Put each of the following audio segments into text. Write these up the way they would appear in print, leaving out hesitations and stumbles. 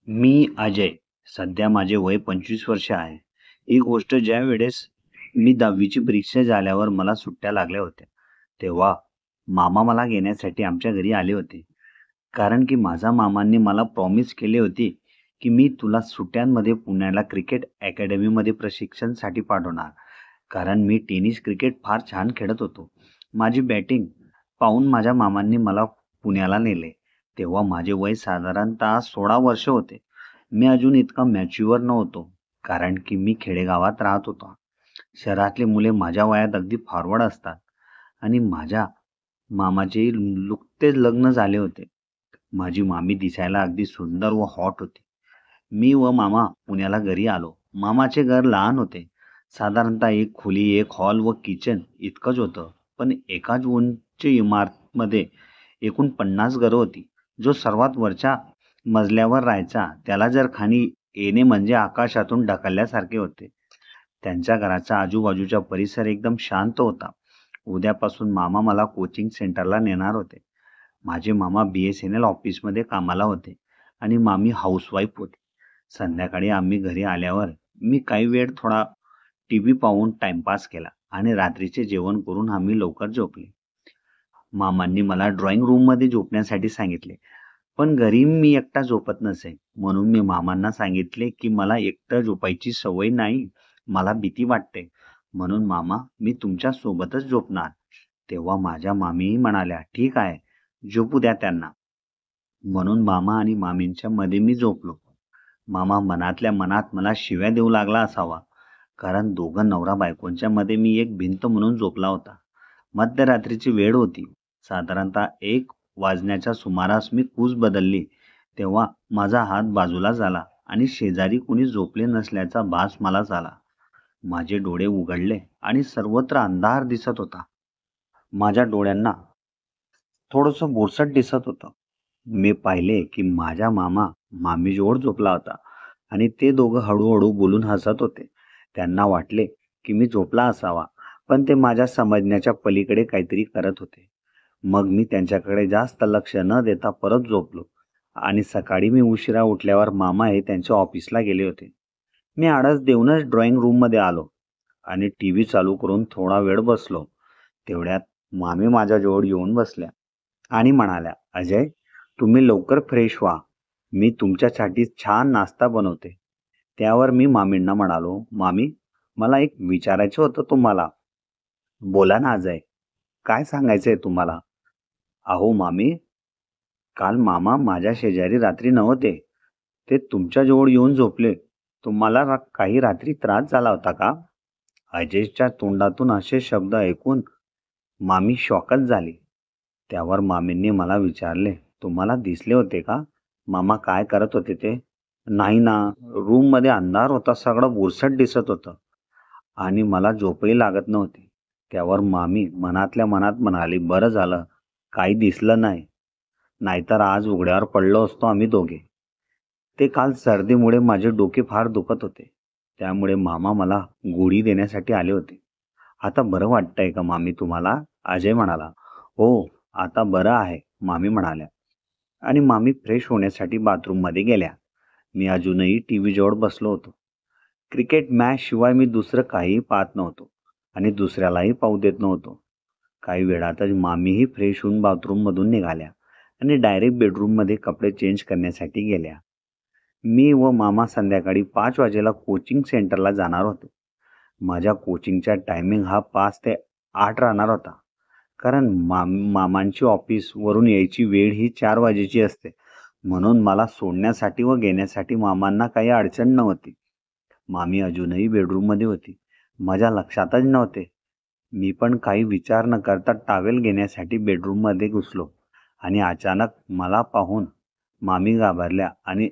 मी अजय. सध्या माझे वय 25 वर्ष आहे. ही गोष्ट ज्या वेळेस मी 10वीची परीक्षा झाल्यावर मला सुट्ट्या लागल्या होत्या, तेव्हा मामा मला घेण्यासाठी आमच्या घरी आले होते. कारण की माझ्या मामांनी मला प्रॉमिस केले होते, की मी तुला सुट्ट्यांमध्ये पुण्याला क्रिकेट अकॅडमीमध्ये प्रशिक्षणासाठी पाठवणार. कारण मी टेनिस क्रिकेट फार छान खेळत होतो. माझी बॅटिंग पाहून माझ्या मामांनी मला पुण्याला नेले. तेव्हा माझे वय साधारणतः 16 वर्ष होते. मी अजून इतका मॅच्युअर नव्हतो, कारण की मी खेडेगावात राहत होतो. शहरातली मुले माझ्या वयात अगदी फॉरवर्ड असतात आणि माझ्या मामाचे नुकतेच लग्न झाले होते. माझी मामी दिसायला अगदी सुंदर व हॉट होती. मी व मामा पुण्याला घरी आलो. मामाचे घर लहान होते. साधारणतः एक खोली, एक हॉल व किचन इतकंच होतं. पण एकाच उंच इमारतमध्ये एकूण 50 घरं होती. जो सर्वात वरच्या मजल्यावर राहायचा त्याला जर खाली येणे म्हणजे आकाशातून ढकलल्यासारखे होते. त्यांच्या घराचा आजूबाजूचा परिसर एकदम शांत होता. उद्यापासून मामा मला कोचिंग सेंटरला नेणार होते. माझे मामा BSNL ऑफिसमध्ये कामाला होते आणि मामी हाऊसवाईफ होती. संध्याकाळी आम्ही घरी आल्यावर मी काही वेळ थोडा टीव्ही पाहून टाइमपास केला आणि रात्रीचे जेवण करून आम्ही लवकर झोपले. मामांनी मला ड्रॉइंग रूममध्ये झोपण्यासाठी सांगितले, पण घरी मी एकटा झोपत नसे. म्हणून मी मामांना सांगितले की मला एकटं झोपायची सवय नाही, मला भीती वाटते. म्हणून मामा, मी तुमच्या सोबतच झोपणार. तेव्हा माझ्या मामीही म्हणाल्या, ठीक आहे, झोपू द्या त्यांना. म्हणून मामा आणि मामींच्या मध्ये मी झोपलो. मामा मनातल्या मनात मला शिव्या देऊ लागला असावा, कारण दोघं नवरा बायकोंच्या मध्ये मी एक भिंत म्हणून झोपला होता. मध्यरात्रीची वेळ होती. साधारणतः 1 वाजण्याच्या सुमारास मी कूस बदलली. तेव्हा माझा हात बाजूला झाला आणि शेजारी कुणी झोपले नसल्याचा भास मला झाला. माझे डोळे उघडले आणि सर्वत्र अंधार दिसत होता. माझ्या डोळ्यांना थोडंसं बोरसट दिसत होतं. मी पाहिले की माझा मामा मामीजवळ झोपला होता आणि ते दोघं हळूहळू बोलून हसत होते. त्यांना वाटले की मी झोपला असावा, पण ते माझ्या समजण्याच्या पलीकडे काहीतरी करत होते. मग मी त्यांच्याकडे जास्त लक्ष न देता परत झोपलो आणि सकाळी मी उशिरा उठल्यावर मामा हे त्यांच्या ऑफिसला गेले होते. मी आळस देऊनच ड्रॉइंग रूममध्ये आलो आणि टीव्ही चालू करून थोडा वेळ बसलो. तेवढ्यात मामी माझ्याजवळ येऊन बसल्या आणि म्हणाल्या, अजय, तुम्ही लवकर फ्रेश व्हा. मी तुमच्यासाठी छान नाश्ता बनवते. त्यावर मी मामींना म्हणालो, मामी, मला एक विचारायचं होतं तुम्हाला. बोला ना अजय, काय सांगायचंय तुम्हाला? अहो मामी, काल मामा माझ्या शेजारी रात्री नव्हते. ते तुमच्याजवळ येऊन झोपले. तुम्हाला काही रात्री त्रास झाला होता का? अजयच्या तोंडातून असे शब्द ऐकून मामी शॉकच झाली. त्यावर मामींनी मला विचारले, तुम्हाला दिसले होते का? मामा काय करत होते ते? नाही ना, रूम मध्ये अंधार होता, सगळं बुरसट दिसत होतं आणि मला झोपही लागत नव्हती. त्यावर मामी मनातल्या मनात म्हणाली, बरं झालं काही दिसलं नाही, नाहीतर आज उघड्यावर पडलो असतो आम्ही दोघे. ते काल सर्दीमुळे माझे डोके फार दुखत होते, त्यामुळे मामा मला गोळी देण्यासाठी आले होते. आता बरं वाटतंय का मामी तुम्हाला? अजय म्हणाला. हो, आता बरं आहे, मामी म्हणाल्या. आणि मामी फ्रेश होण्यासाठी बाथरूममध्ये गेल्या. मी अजूनही टीव्ही जवळ बसलो होतो. क्रिकेट मॅच शिवाय मी दुसरं काहीही पाहत नव्हतो आणि दुसऱ्यालाही पाहू देत नव्हतो. काही वेळातच मामीही फ्रेश होऊन बाथरूममधून निघाल्या आणि डायरेक्ट बेडरूममध्ये कपडे चेंज करण्यासाठी गेल्या. मी व मामा संध्याकाळी 5 वाजेला कोचिंग सेंटरला जाणार होतो. माझ्या कोचिंगचा टायमिंग हा 5 ते 8 राहणार होता. कारण मामांची ऑफिस वरून यायची वेळ ही 4 वाजेची असते. म्हणून मला सोडण्यासाठी व घेण्यासाठी मामांना काही अडचण नव्हती. मामी अजूनही बेडरूममध्ये होती. माझ्या लक्षातच नव्हते. मी पण काही विचार न करता टॉवेल घेण्यासाठी बेडरूममध्ये घुसलो आणि अचानक मला पाहून मामी घाबरल्या आणि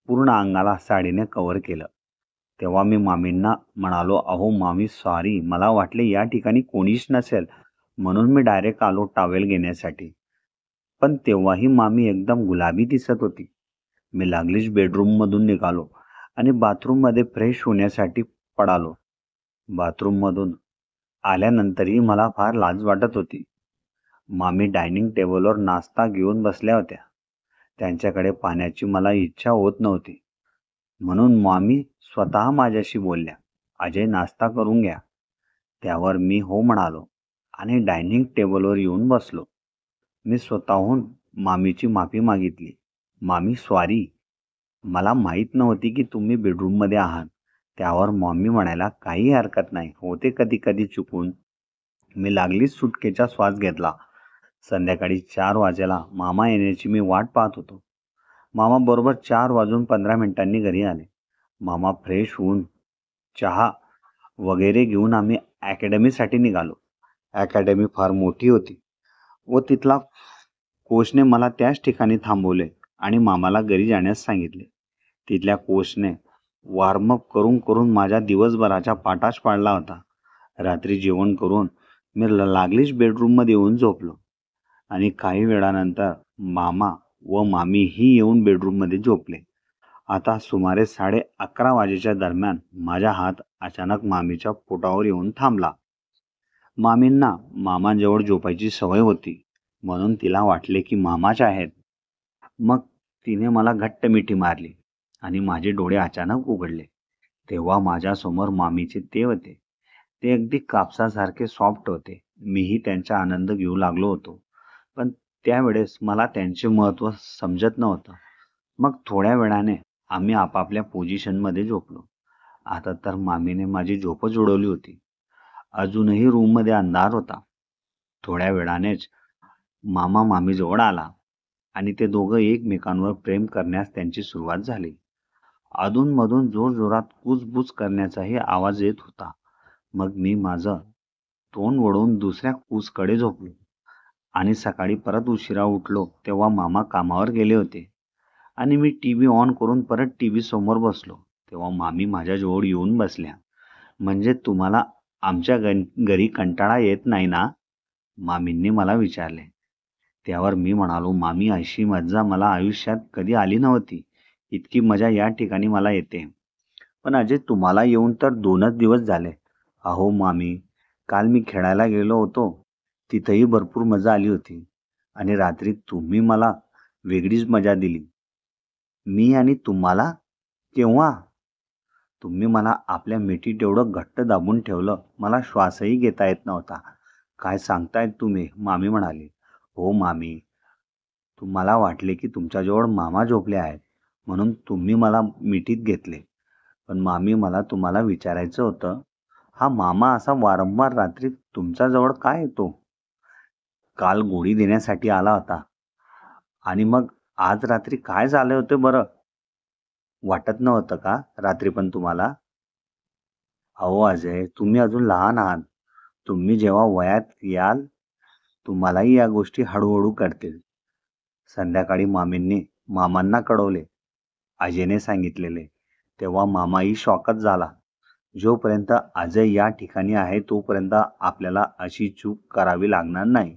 पूर्ण अंगाला साडीने कव्हर केलं. तेव्हा मी मामींना म्हणालो, अहो मामी, सॉरी, मला वाटले या ठिकाणी कोणीच नसेल, म्हणून मी डायरेक्ट आलो टॉवेल घेण्यासाठी. पण तेव्हाही मामी एकदम गुलाबी दिसत होती. मी लागलीच बेडरूममधून निघालो आणि बाथरूममध्ये फ्रेश होण्यासाठी पळालो. बाथरूममधून आल्यानंतरही मला फार लाज वाटत होती. मामी डायनिंग टेबलवर नाश्ता घेऊन बसल्या होत्या. त्यांच्याकडे पाहण्याची मला इच्छा होत नव्हती. म्हणून मामी स्वतः माझ्याशी बोलल्या, "अजय, नाश्ता करून घ्या." त्यावर मी हो म्हणालो आणि डायनिंग टेबलवर येऊन बसलो. मी स्वतःहून मामीची माफी मागितली. "मामी, सॉरी. मला माहीत नव्हती की तुम्ही बेडरूममध्ये आहात." त्यावर मॉमी म्हणायला, "काही हरकत नाही, होते कधी कधी चुकून." मी लागलीच सुटकेचा श्वास घेतला. संध्याकाळी 4 वाजेला मामा येण्याची मी वाट पाहत होतो. मामा बरोबर 4:15 घरी आले. मामा फ्रेश होऊन चहा वगैरे घेऊन आम्ही अकॅडमीसाठी निघालो. अकॅडमी फार मोठी होती व तिथला कोचने मला त्याच ठिकाणी थांबवले आणि मामाला घरी जाण्यास सांगितले. तिथल्या कोचने वॉर्मअप करून करून माझ्या दिवसभराचा पाटाश पाडला होता. रात्री जेवण करून मी लागलीच बेडरूममध्ये येऊन झोपलो आणि काही वेळानंतर मामा व मामीही येऊन बेडरूममध्ये झोपले. आता सुमारे 11:30 वाजेच्या दरम्यान माझा हात अचानक मामीच्या पोटावर येऊन थांबला. मामींना मामांजवळ झोपायची सवय होती, म्हणून तिला वाटले की मामाच आहेत. मग तिने मला घट्ट मिठी मारली आणि माझे डोळे अचानक उघडले. तेव्हा माझ्यासमोर मामीचे ते होते. ते अगदी कापसासारखे सॉफ्ट होते. मीही त्यांचा आनंद घेऊ लागलो होतो, पण त्यावेळेस मला त्यांचे महत्त्व समजत नव्हतं. मग थोड्या वेळाने आम्ही आपापल्या पोझिशनमध्ये झोपलो. आता तर मामीने माझी झोपच उडवली होती. अजूनही रूममध्ये अंधार होता. थोड्या वेळानेच मामा मामीजवळ आला आणि ते दोघं एकमेकांवर प्रेम करण्यास त्यांची सुरुवात झाली. अधूनमधून जोरजोरात कुजबुज करण्याचाही आवाज येत होता. मग मी माझं तोंड वळवून दुसऱ्या कूसकडे झोपलो आणि सकाळी परत उशिरा उठलो तेव्हा मामा कामावर गेले होते आणि मी टीव्ही ऑन करून परत टीव्ही समोर बसलो. तेव्हा मामी माझ्याजवळ येऊन बसल्या. "म्हणजे तुम्हाला आमच्या घरी कंटाळा येत नाही ना?" मामींनी मला विचारले. त्यावर मी म्हणालो, "मामी, अशी मज्जा मला आयुष्यात कधी आली नव्हती. इतकी मजा या ठिकाणी मला येते." "पण अजय, तुम्हाला येऊन तर 2च दिवस झाले." "अहो मामी, काल मी खेळायला गेलो होतो. तिथंही भरपूर मजा आली होती आणि रात्री तुम्ही मला वेगळीच मजा दिली." "मी आणि तुम्हाला? केव्हा?" "तुम्ही मला आपल्या मिठीत एवढं घट्ट दाबून ठेवलं, मला श्वासही घेता येत नव्हता." "काय सांगतायत तुम्ही?" मामी म्हणाली. "हो मामी, तुम्हाला वाटले की तुमच्याजवळ मामा झोपले आहेत म्हणून तुम्ही मला मिठीत घेतले. पण मामी, मला तुम्हाला विचारायचं होतं, हा मामा असा वारंवार रात्री तुमच्याजवळ काय येतो? काल गोळी देण्यासाठी आला होता आणि मग आज रात्री काय झाले होते बरं? वाटत नव्हतं का रात्री पण तुम्हाला?" "अहो अजय, तुम्ही अजून लहान आहात. तुम्ही जेव्हा वयात याल तुम्हालाही या गोष्टी हळूहळू कळतील." संध्याकाळी मामींनी मामांना कळवले अजयने सांगितलेले. तेव्हा मामाही शॉकच झाला. जोपर्यंत अजय या ठिकाणी आहे तोपर्यंत आपल्याला अशी चूक करावी लागणार नाही.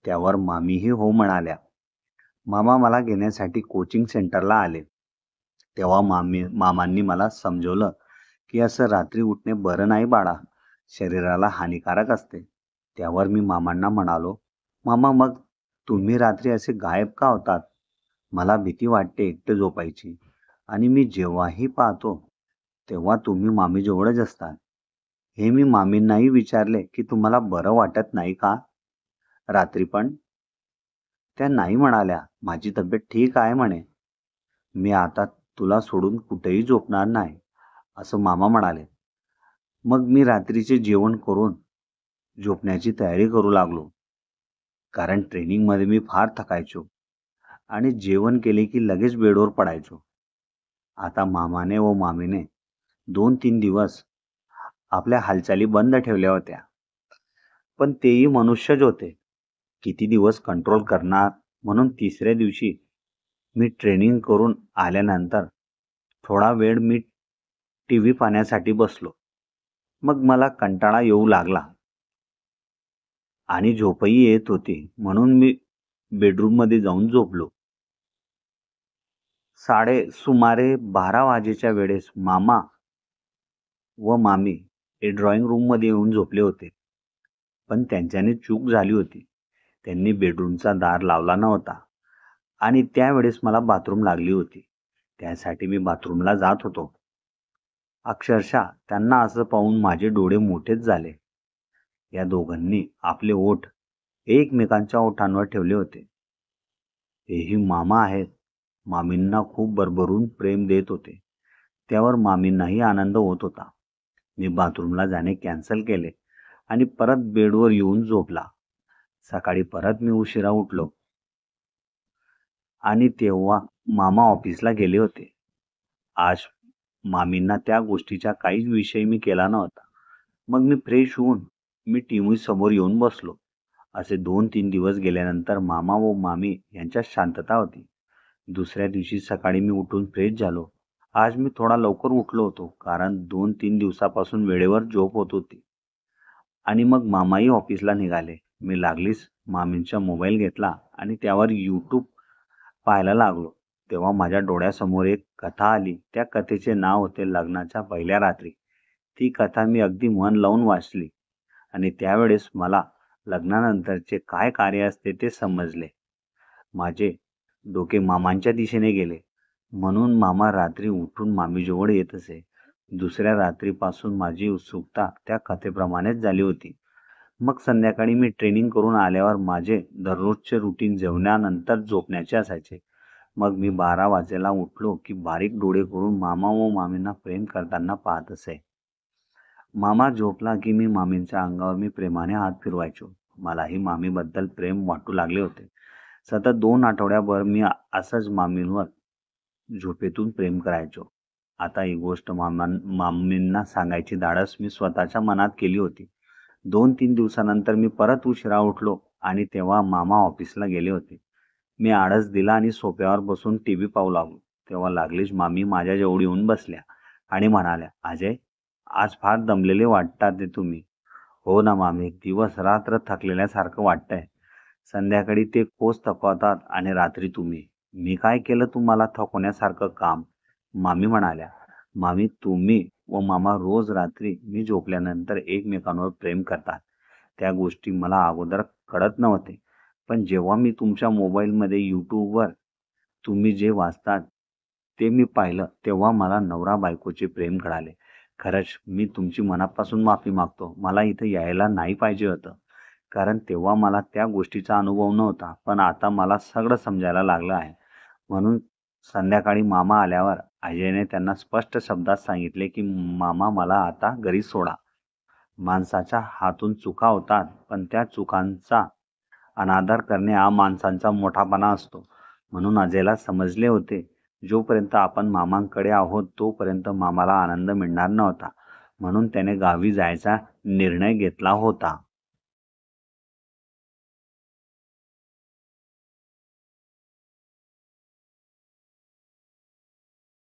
त्यावर मामीही हो म्हणाल्या. मामा मला घेण्यासाठी कोचिंग सेंटरला आले. तेव्हा मामांनी मला समजवलं की असं रात्री उठणे बरं नाही बाळा, शरीराला हानिकारक असते. त्यावर मी मामांना म्हणालो, "मामा, मग तुम्ही रात्री असे गायब का होतात? मला भीती वाटते एकटे झोपायची आणि मी जेव्हाही पाहतो तेव्हा तुम्ही मामीजवळच असतात." हे मी मामींनाही विचारले की तुम्हाला बरं वाटत नाही का रात्री पण? त्या नाही म्हणाल्या, "माझी तब्येत ठीक आहे म्हणे. मी आता तुला सोडून कुठेही झोपणार नाही," असं मामा म्हणाले. मग मी रात्रीचे जेवण करून झोपण्याची तयारी करू लागलो. कारण ट्रेनिंगमध्ये मी फार थकायचो आणि जेवण केले की लगेच बेडवर पडायचो. आता मामाने व मामीने 2-3 दिवस आपल्या हालचाली बंद ठेवल्या होत्या. पण तेही मनुष्यच होते. किती दिवस कंट्रोल करणार? म्हणून तिसऱ्या दिवशी मी ट्रेनिंग करून आल्यानंतर थोडा वेळ मी टीव्ही पाहण्यासाठी बसलो. मग मला कंटाळा येऊ लागला आणि झोपही येत होती, म्हणून मी बेडरूममध्ये जाऊन झोपलो. सुमारे 12 वाजेच्या वेळेस मामा व मामी हे ड्रॉइंग रूममध्ये येऊन झोपले होते. पण त्यांच्याने चूक झाली होती. त्यांनी बेडरूमचा दार लावला नव्हता आणि त्यावेळेस मला बाथरूम लागली होती. त्यासाठी मी बाथरूमला जात होतो. अक्षरशः त्यांना असं पाहून माझे डोळे मोठेच झाले. या दोघांनी आपले ओठ एकमेकांच्या ओठांवर ठेवले होते. हेही मामा आहेत. मामींना खूप भरभरून प्रेम देत होते. त्यावर मामींनाही आनंद होत होता. मी बाथरूमला जाणे कॅन्सल केले आणि परत बेडवर येऊन झोपला. सकाळी परत मी उशिरा उठलो आणि तेव्हा मामा ऑफिसला गेले होते. आज मामींना त्या गोष्टीचा काहीच विषय मी केला नव्हता. मग मी फ्रेश होऊन मी टीव्ही समोर येऊन बसलो. असे 2-3 दिवस गेल्यानंतर मामा व मामी यांच्यात शांतता होती. दुसऱ्या दिवशी सकाळी मी उठून फ्रेश झालो. आज मी थोडा लवकर उठलो होतो कारण 2-3 दिवसापासून वेळेवर झोप होत होती. आणि मग मामाही ऑफिसला निघाले. मी लागलीच मामींचा मोबाईल घेतला आणि त्यावर YouTube पाहायला लागलो. तेव्हा माझ्या डोळ्यासमोर एक कथा आली. त्या कथेचे नाव होते लग्नाच्या पहिल्या रात्री. ती कथा मी अगदी मन लावून वाचली आणि त्यावेळेस मला लग्नानंतरचे काय कार्य असते ते समजले. माझे डोके मामांच्या दिशेने गेले. म्हणून मामा रात्री उठून मामीजवळ येत असे. दुसऱ्या रात्रीपासून माझी उत्सुकता त्या कथेप्रमाणेच झाली होती. मग संध्याकाळी मी ट्रेनिंग करून आल्यावर माझे दररोजचे रुटीन जेवणानंतर झोपण्याचे असायचे. मग मी 12 वाजेला उठलो की बारीक डोळे करून मामा व मामींना प्रेम करताना पाहत असे. मामा झोपला की मी मामींच्या अंगावर मी प्रेमाने हात फिरवायचो. मलाही मामीबद्दल प्रेम वाटू लागले होते. सतत 2 आठवड्याभर मी असंच मामींवर झोपेतून प्रेम करायचो. आता ही गोष्ट मामींना सांगायची धाडस मी स्वतःच्या मनात केली होती. 2-3 दिवसानंतर मी परत उशिरा उठलो आणि तेव्हा मामा ऑफिसला गेले होते. मी आळस दिला आणि सोफ्यावर बसून टीव्ही पाहू लागलो. तेव्हा लागलीच मामी माझ्याजवळ येऊन बसल्या आणि म्हणाल्या, "अजय, आज फार दमलेले वाटतात ते तुम्ही." "हो ना मामी, दिवस रात्र थकलेल्यासारखं वाटतंय. संध्याकाळी ते कोच थकवतात आणि रात्री तुम्ही." "मी काय केलं तुम्हाला थकवण्यासारखं काम?" मामी म्हणाल्या. "मामी, तुम्ही व मामा रोज रात्री मी झोपल्यानंतर एकमेकांवर प्रेम करतात. त्या गोष्टी मला अगोदर कळत नव्हते. पण जेव्हा मी तुमच्या मोबाईलमध्ये YouTubeवर तुम्ही जे वाचतात ते मी पाहिलं, तेव्हा मला नवरा बायकोचे प्रेम कळाले. खरंच मी तुमची मनापासून माफी मागतो. मला इथं यायला नाही पाहिजे होतं. कारण तेव्हा मला त्या गोष्टीचा अनुभव नव्हता. पण आता मला सगळं समजायला लागलं आहे." म्हणून संध्याकाळी मामा आल्यावर अजयने त्यांना स्पष्ट शब्दात सांगितले की "मामा, मला आता घरी सोडा." माणसाच्या हातून चुका होतात, पण त्या चुकांचा अनादर करणे हा माणसांचा मोठापणा असतो. म्हणून अजयला समजले होते, जोपर्यंत आपण मामांकडे आहोत तोपर्यंत मामाला आनंद मिळणार नव्हता. म्हणून त्याने गावी जायचा निर्णय घेतला होता.